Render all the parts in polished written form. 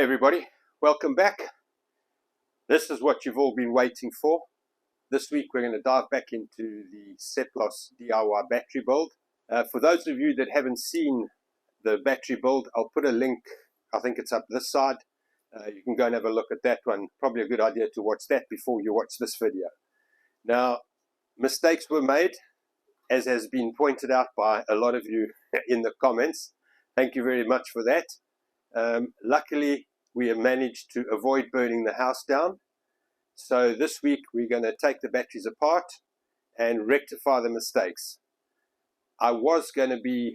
Hey everybody, welcome back. This is what you've all been waiting for. This week we're going to dive back into the Seplos DIY battery build. For those of you that haven't seen the battery build, I'll put a link. I think it's up this side. You can go and have a look at that one. Probably a good idea to watch that before you watch this video. Now, mistakes were made, as has been pointed out by a lot of you in the comments. Thank you very much for that. Luckily, we have managed to avoid burning the house down. So this week we're going to take the batteries apart and rectify the mistakes. I was going to be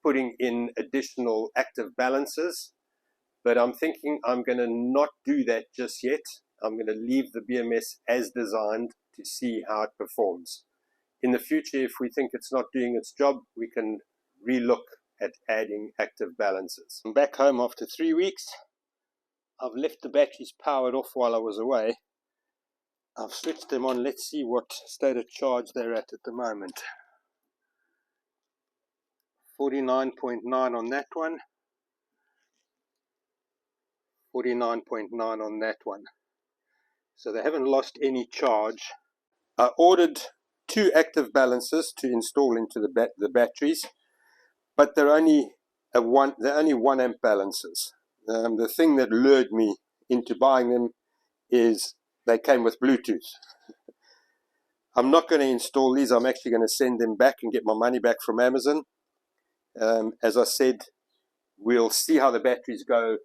putting in additional active balances, but I'm thinking I'm going to not do that just yet. I'm going to leave the BMS as designed to see how it performs. In the future, if we think it's not doing its job, we can relook at adding active balances. I'm back home after 3 weeks. I've left the batteries powered off while I was away. I've switched them on. Let's see what state of charge they're at the moment. 49.9 on that one. 49.9 on that one. So they haven't lost any charge. I ordered 2 active balances to install into the batteries, but they're only 1 amp balances. The thing that lured me into buying them is they came with Bluetooth. I'm not going to install these. I'm actually going to send them back and get my money back from Amazon. As I said, we'll see how the batteries go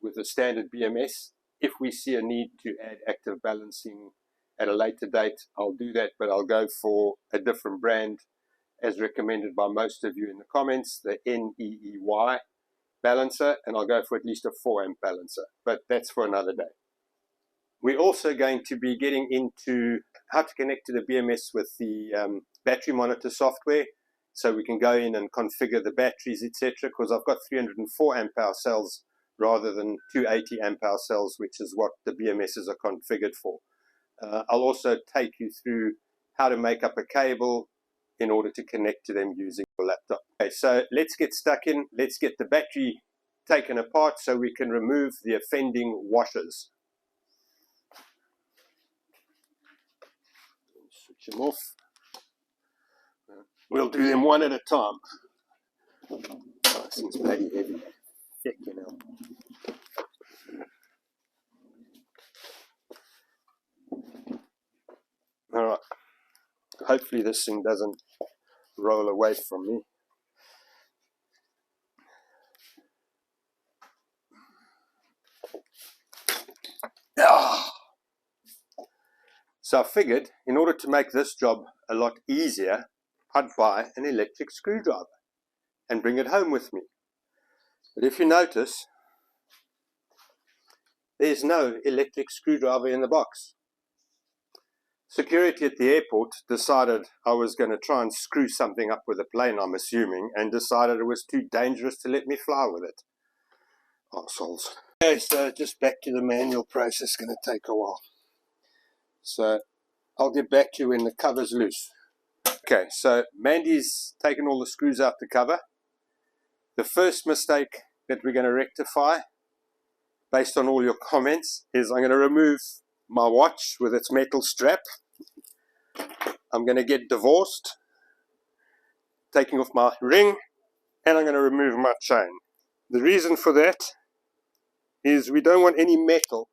with the standard BMS. If we see a need to add active balancing at a later date, I'll do that, but I'll go for a different brand as recommended by most of you in the comments, the NEEY balancer, and I'll go for at least a 4 amp balancer, but that's for another day. We're also going to be getting into how to connect to the BMS with the battery monitor software, so we can go in and configure the batteries, etc., because I've got 304 amp hour cells rather than 280 amp hour cells, which is what the BMSs are configured for. I'll also take you through how to make up a cable in order to connect to them using your laptop. Okay, so let's get stuck in. Let's get the battery taken apart so we can remove the offending washers. Switch them off. We'll do them one at a time. Oh, this thing's bloody heavy. Heck, you know. Alright. Hopefully this thing doesn't roll away from me. So I figured, in order to make this job a lot easier, I'd buy an electric screwdriver and bring it home with me. But if you notice, there's no electric screwdriver in the box. Security at the airport decided I was going to try and screw something up with a plane, I'm assuming, and decided it was too dangerous to let me fly with it. Arseholes. Okay, so just back to the manual process, going to take a while. So I'll get back to you when the cover's loose. Okay, so Mandy's taken all the screws out the cover. The first mistake that we're going to rectify, based on all your comments, is I'm going to remove my watch with its metal strap. I'm going to get divorced, taking off my ring, and I'm going to remove my chain. The reason for that is we don't want any metal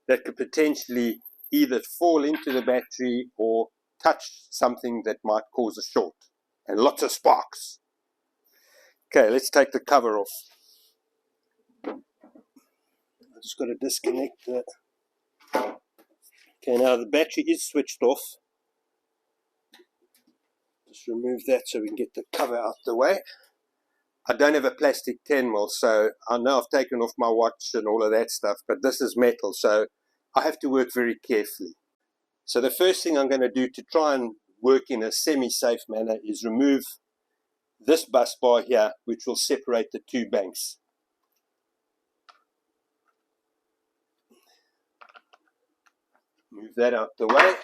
that could potentially either fall into the battery or touch something that might cause a short, and lots of sparks. Okay, let's take the cover off. I've just got to disconnect the... Okay, now the battery is switched off. Just remove that so we can get the cover out the way. I don't have a plastic 10mm, so I know I've taken off my watch and all of that stuff, but this is metal, so I have to work very carefully. So the first thing I'm going to do to try and work in a semi-safe manner is remove this bus bar here, which will separate the 2 banks. Move that out the way.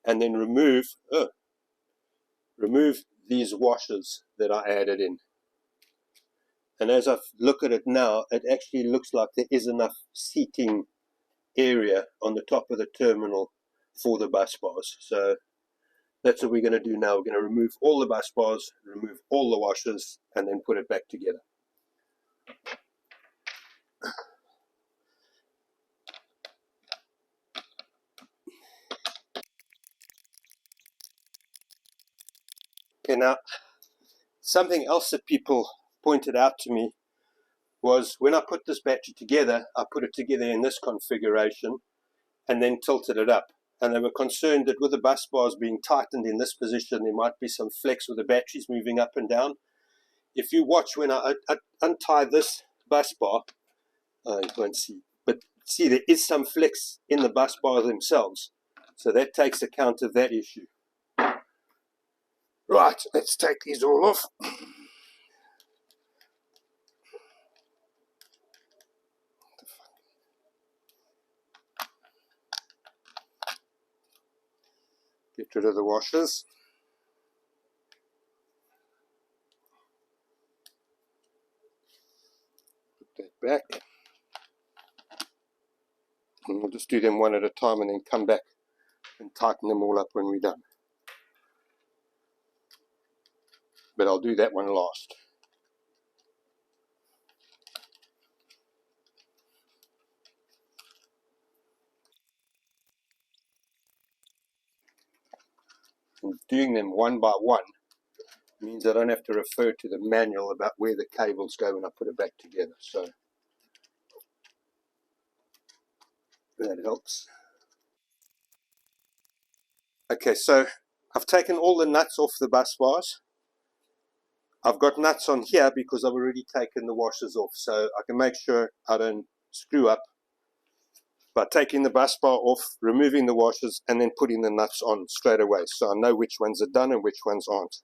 and then remove these washers that I added in. And as I look at it now, it actually looks like there is enough seating area on the top of the terminal for the bus bars. So that's what we're going to do now. We're going to remove all the bus bars, remove all the washers, and then put it back together. Okay, now something else that people pointed out to me was when I put this battery together, I put it together in this configuration and then tilted it up. And they were concerned that with the bus bars being tightened in this position, there might be some flex with the batteries moving up and down. If you watch when I untie this bus bar, you won't see, but see there is some flex in the bus bars themselves. So that takes account of that issue. Right, let's take these all off. Get rid of the washers. Put that back. And we'll just do them one at a time and then come back and tighten them all up when we're done. But I'll do that one last. And doing them one by one means I don't have to refer to the manual about where the cables go when I put it back together. So that helps. Okay, so I've taken all the nuts off the bus bars. I've got nuts on here because I've already taken the washers off, so I can make sure I don't screw up by taking the bus bar off, removing the washers, and then putting the nuts on straight away, so I know which ones are done and which ones aren't.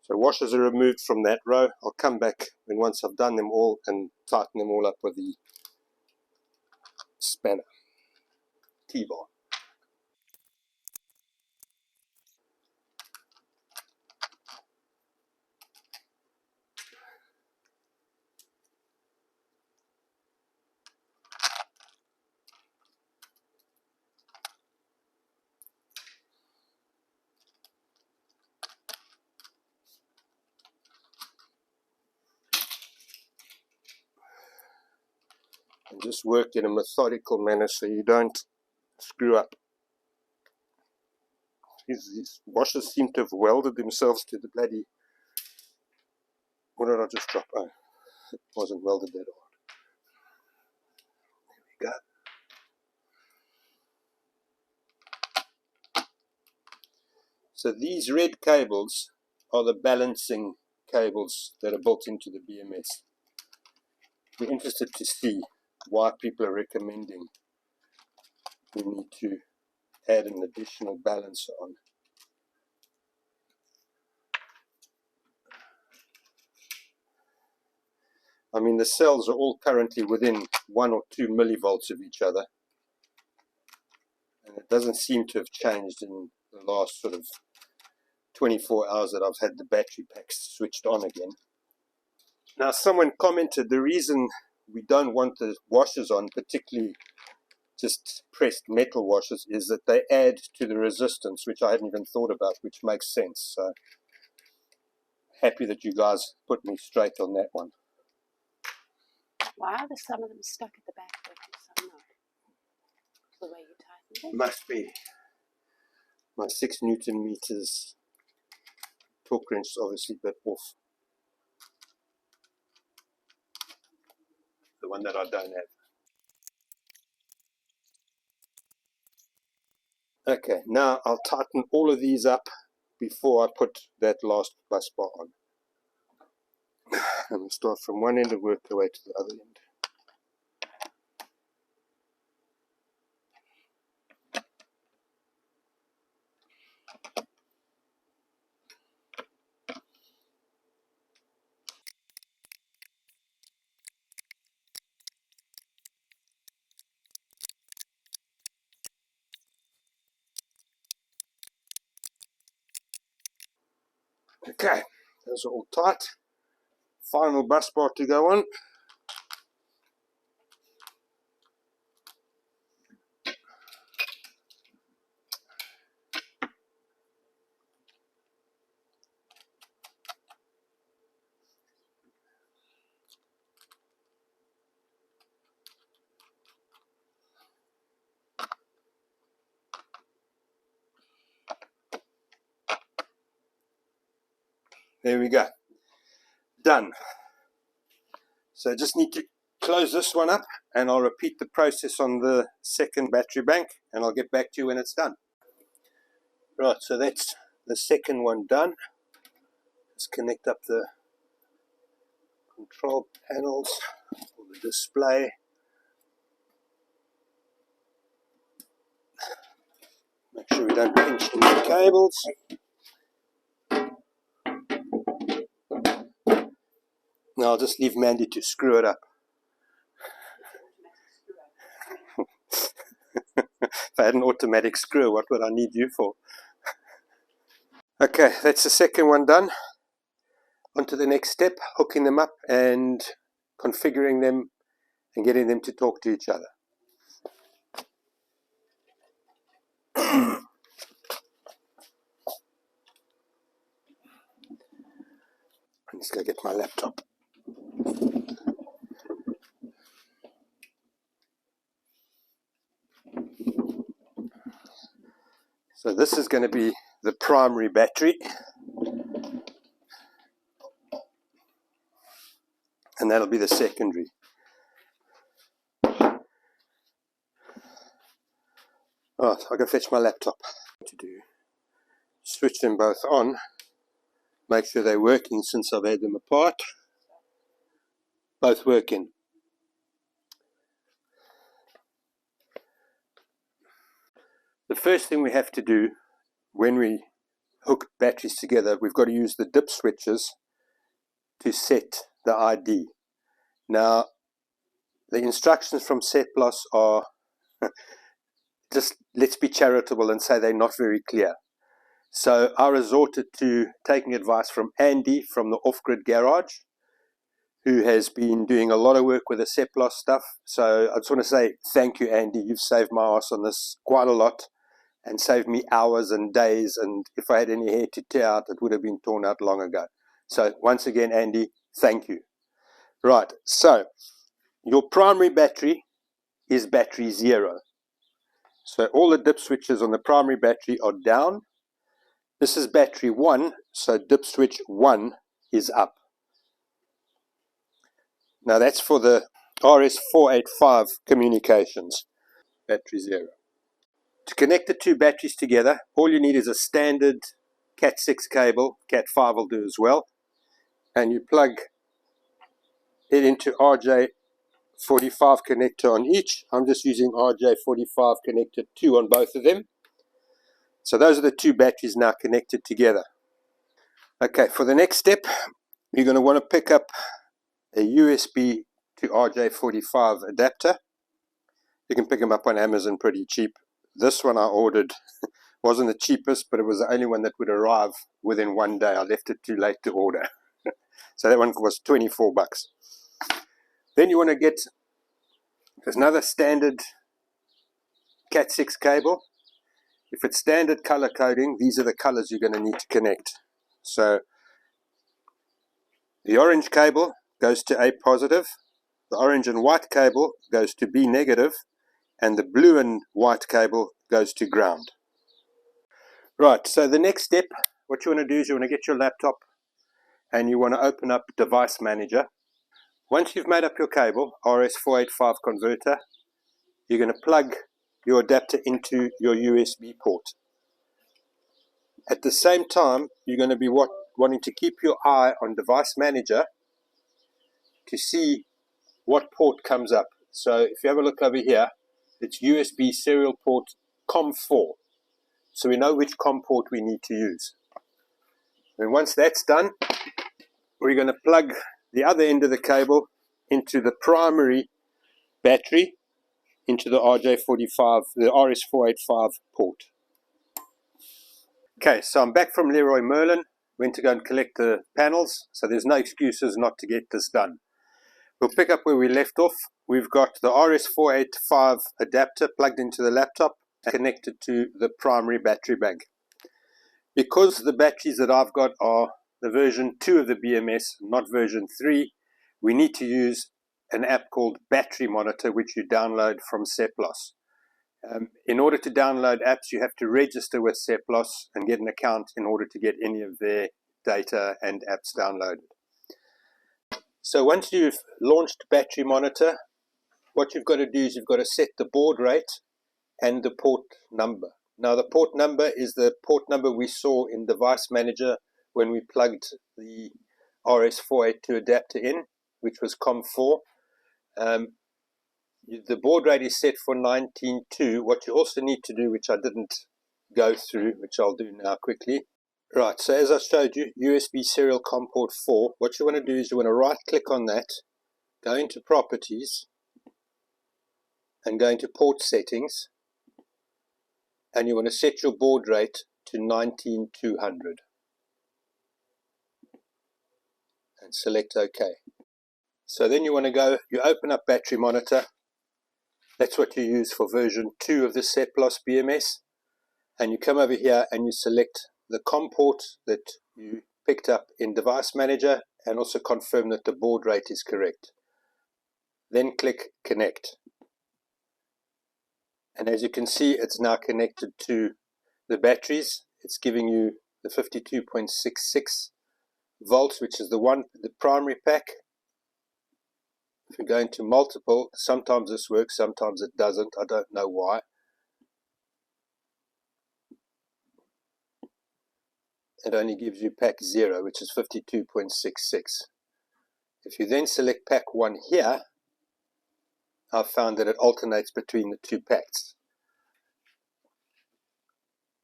So washers are removed from that row. I'll come back when once I've done them all and tighten them all up with the spanner, T-bar. And just work in a methodical manner so you don't screw up. These washers seem to have welded themselves to the bloody... What did I just drop? Oh, it wasn't welded that hard. There we go. So these red cables are the balancing cables that are built into the BMS. We're interested to see why people are recommending we need to add an additional balancer on. I mean, the cells are all currently within 1 or 2 millivolts of each other, and it doesn't seem to have changed in the last sort of 24 hours that I've had the battery packs switched on again. Now, someone commented the reason we don't want the washers on, particularly just pressed metal washers, is that they add to the resistance, which I hadn't even thought about, which makes sense. So happy that you guys put me straight on that one. Why are there some of them stuck at the back and some not? The way you tighten them? Must be. My 6 Newton meters torque wrench is obviously a bit off. The one that I don't have. Okay, now I'll tighten all of these up before I put that last bus bar on. And we'll start from one end and work our way to the other end. Okay, those are all tight. Final bus bar to go on. There we go. Done. So I just need to close this one up, and I'll repeat the process on the second battery bank, and I'll get back to you when it's done. Right, so that's the second one done. Let's connect up the control panels for the display. Make sure we don't pinch any cables. Now I'll just leave Mandy to screw it up. If I had an automatic screw, what would I need you for? Okay, that's the second one done. On to the next step, hooking them up and configuring them and getting them to talk to each other. I'm just going to get my laptop. So this is going to be the primary battery, and that'll be the secondary. Right, I'll go fetch my laptop. To do, switch them both on, make sure they're working since I've had them apart. Both working. The first thing we have to do when we hook batteries together, we've got to use the dip switches to set the ID. Now, the instructions from Seplos are, just let's be charitable and say they're not very clear. So I resorted to taking advice from Andy from the Off-Grid Garage, who has been doing a lot of work with the Seplos stuff. So I just want to say thank you, Andy. You've saved my ass on this quite a lot and saved me hours and days. And if I had any hair to tear out, it would have been torn out long ago. So once again, Andy, thank you. Right, so your primary battery is battery 0. So all the dip switches on the primary battery are down. This is battery 1, so dip switch 1 is up. Now that's for the RS485 communications, battery 0. To connect the two batteries together, all you need is a standard Cat6 cable. Cat5 will do as well. And you plug it into RJ45 connector on each. I'm just using RJ45 connector 2 on both of them. So those are the two batteries now connected together. Okay, for the next step, you're going to want to pick up a USB to RJ45 adapter. You can pick them up on Amazon pretty cheap. This one I ordered wasn't the cheapest, but it was the only one that would arrive within one day. I left it too late to order. So that one was 24 bucks. Then you want to get, there's another standard Cat6 cable. If it's standard color coding, these are the colors you're going to need to connect. So the orange cable goes to A positive, the orange and white cable goes to B negative, and the blue and white cable goes to ground. Right, so the next step, what you want to do is you want to get your laptop and you want to open up Device Manager. Once you've made up your cable, RS485 converter, you're going to plug your adapter into your USB port. At the same time, you're going to be wanting to keep your eye on Device Manager to see what port comes up. So if you have a look over here, it's USB serial port COM4. So we know which COM port we need to use. And once that's done, we're going to plug the other end of the cable into the primary battery, into the RJ45, the RS485 port. Okay, so I'm back from Leroy Merlin. went to go and collect the panels, so there's no excuses not to get this done. We'll pick up where we left off. We've got the RS485 adapter plugged into the laptop and connected to the primary battery bank. Because the batteries that I've got are the version 2 of the BMS, not version 3, we need to use an app called Battery Monitor, which you download from Seplos. In order to download apps, you have to register with Seplos and get an account in order to get any of their data and apps downloaded. So once you've launched Battery Monitor, what you've got to do is you've got to set the baud rate and the port number. Now the port number is the port number we saw in Device Manager when we plugged the RS482 adapter in, which was COM4. The baud rate is set for 19.2. What you also need to do, which I didn't go through, which I'll do now quickly. Right, so as I showed you, USB serial COM port 4, what you want to do is you want to right click on that, go into Properties, and go into Port Settings, and you want to set your baud rate to 19,200 and select OK. So then you want to go, you open up Battery Monitor. That's what you use for version 2 of the Seplos BMS, and you come over here and you select the COM port that you picked up in Device Manager and also confirm that the baud rate is correct. Then click Connect. And as you can see, it's now connected to the batteries. It's giving you the 52.66 volts, which is the primary pack. If you go into multiple, sometimes this works, sometimes it doesn't. I don't know why. It only gives you pack 0, which is 52.66. If you then select pack 1 here, I've found that it alternates between the two packs.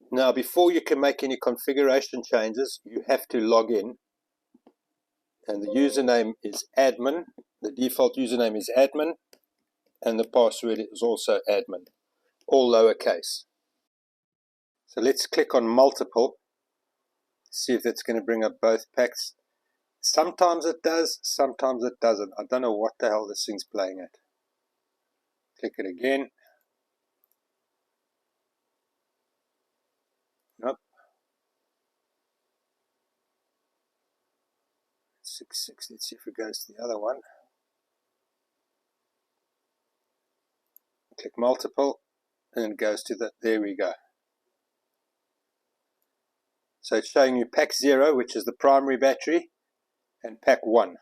Now, before you can make any configuration changes, you have to log in. And the username is admin. The default username is admin. And the password is also admin. All lowercase. So let's click on multiple. See if that's going to bring up both packs. Sometimes it does, sometimes it doesn't. I don't know what the hell this thing's playing at. Click it again. Nope. 6.6. Let's see if it goes to the other one. Click multiple, and it goes to the. There we go. So it's showing you pack 0, which is the primary battery, and pack 1.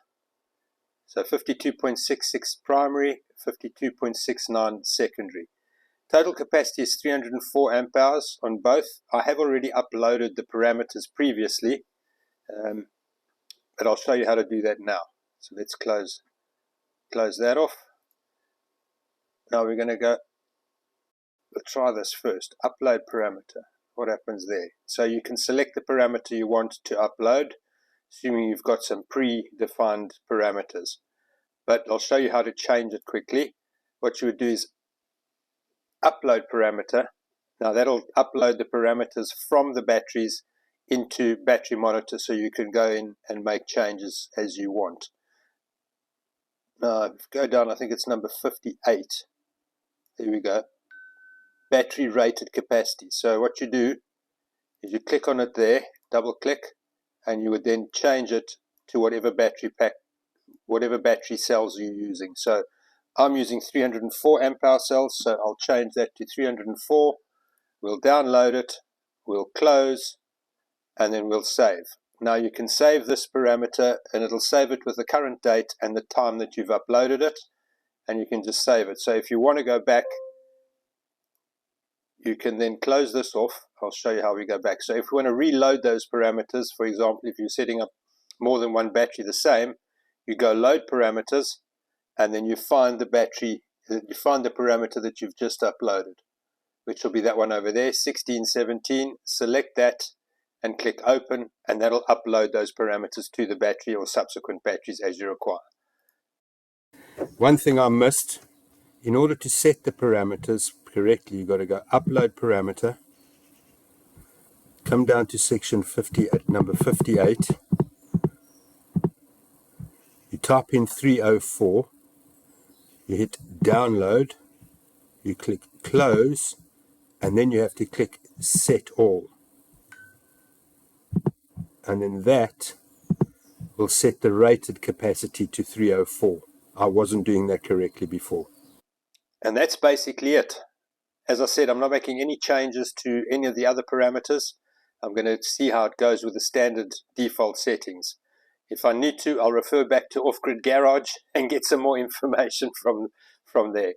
So 52.66 primary, 52.69 secondary. Total capacity is 304 amp hours on both. I have already uploaded the parameters previously, but I'll show you how to do that now. So let's close that off. Now we're going to go, we'll try this first. Upload parameter. What happens there? So you can select the parameter you want to upload, assuming you've got some predefined parameters. But I'll show you how to change it quickly. What you would do is upload parameter. Now that'll upload the parameters from the batteries into Battery Monitor, so you can go in and make changes as you want. Now go down, I think it's number 58. There we go. Battery rated capacity. So what you do is you click on it there, double click, and you would then change it to whatever battery pack, whatever battery cells you're using. So I'm using 304 amp hour cells, so I'll change that to 304. We'll download it, we'll close, and then we'll save. Now you can save this parameter, and it'll save it with the current date and the time that you've uploaded it, and you can just save it. So if you want to go back, you can then close this off. I'll show you how we go back. So if we want to reload those parameters, for example, if you're setting up more than one battery the same, you go load parameters, and then you find the battery, you find the parameter that you've just uploaded, which will be that one over there, 1617. Select that and click open, and that'll upload those parameters to the battery or subsequent batteries as you require. One thing I missed, in order to set the parameters correctly, you've got to go upload parameter, come down to section 50 at number 58. You type in 304, you hit download, you click close, and then you have to click set all. And then that will set the rated capacity to 304. I wasn't doing that correctly before. And that's basically it. As I said, I'm not making any changes to any of the other parameters. I'm going to see how it goes with the standard default settings. If I need to, I'll refer back to Off-Grid Garage and get some more information from there.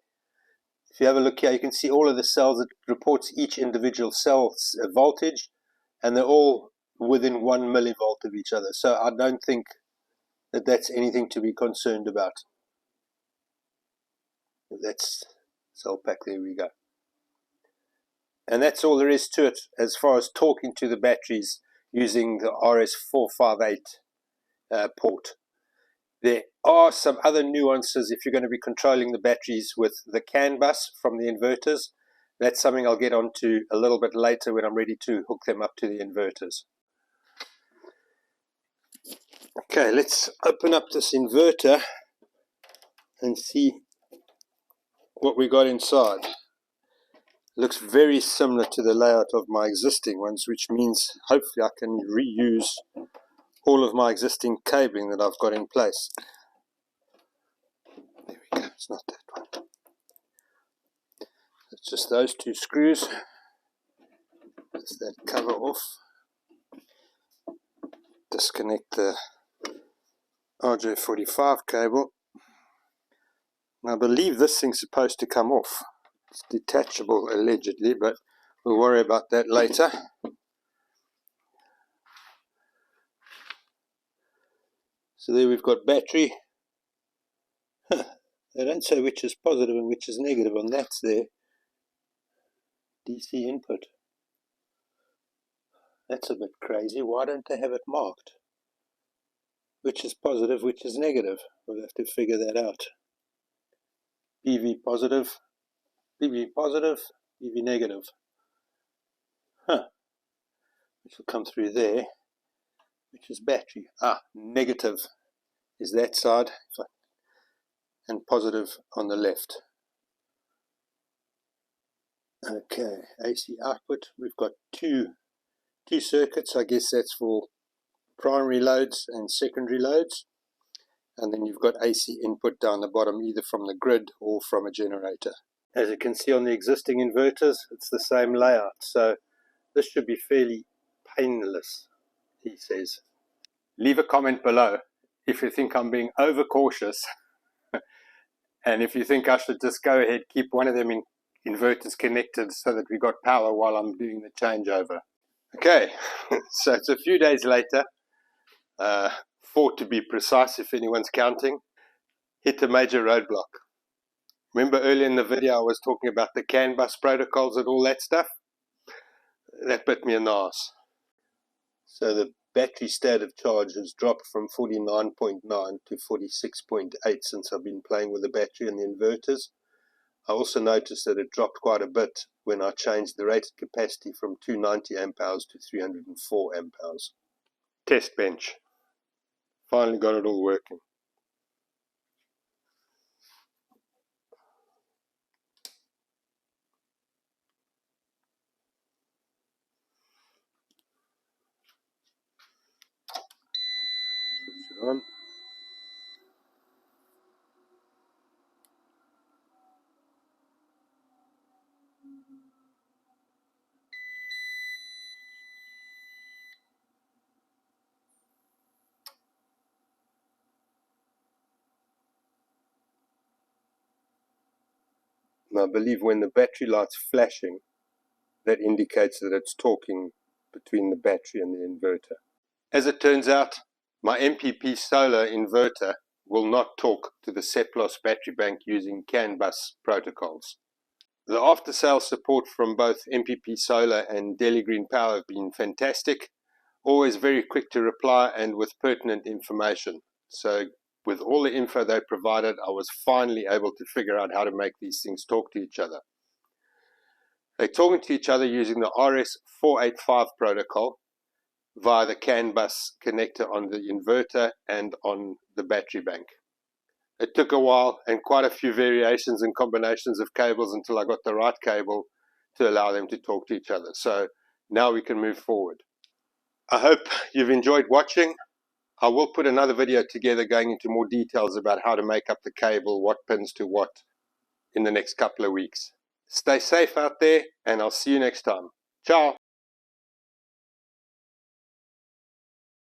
If you have a look here, you can see all of the cells. It reports each individual cell's voltage, and they're all within 1 millivolt of each other. So I don't think that that's anything to be concerned about. That's cell pack, there we go. And that's all there is to it as far as talking to the batteries using the RS458 port. There are some other nuances if you're going to be controlling the batteries with the CAN bus from the inverters. That's something I'll get onto a little bit later when I'm ready to hook them up to the inverters. Okay, let's open up this inverter and see what we got inside. Looks very similar to the layout of my existing ones, which means hopefully I can reuse all of my existing cabling that I've got in place. There we go, it's not that one. It's just those two screws. Let's that cover off. Disconnect the RJ45 cable. Now, I believe this thing's supposed to come off. It's detachable allegedly, but we'll worry about that later. So there we've got battery. They don't say which is positive and which is negative on that there. DC input. That's a bit crazy. Why don't they have it marked? Which is positive, which is negative? We'll have to figure that out. PV positive, PV positive, PV negative. Which will come through there, which is battery. Negative is that side, and positive on the left. Okay, AC output. We've got two circuits. I guess that's for primary loads and secondary loads. And then you've got AC input down the bottom, either from the grid or from a generator. As you can see on the existing inverters, it's the same layout. So this should be fairly painless, he says. Leave a comment below if you think I'm being overcautious and if you think I should just go ahead, keep one of them in inverters connected so that we got power while I'm doing the changeover. Okay, so it's a few days later, 4 to be precise if anyone's counting, hit a major roadblock. Remember earlier in the video I was talking about the CAN bus protocols and all that stuff? That bit me in the arse. So the battery state of charge has dropped from 49.9 to 46.8 since I've been playing with the battery and the inverters. I also noticed that it dropped quite a bit when I changed the rated capacity from 290 amp hours to 304 amp hours. Test bench. Finally got it all working. Switch it on. And I believe when the battery light's flashing, that indicates that it's talking between the battery and the inverter. As it turns out, my MPP solar inverter will not talk to the Seplos battery bank using CAN bus protocols. The after-sales support from both MPP Solar and Delhi Green Power have been fantastic, always very quick to reply and with pertinent information. So with all the info they provided, I was finally able to figure out how to make these things talk to each other. They're talking to each other using the RS485 protocol via the CAN bus connector on the inverter and on the battery bank. It took a while and quite a few variations and combinations of cables until I got the right cable to allow them to talk to each other. So now we can move forward. I hope you've enjoyed watching. I will put another video together going into more details about how to make up the cable, what pins to what, in the next couple of weeks. Stay safe out there, and I'll see you next time. Ciao!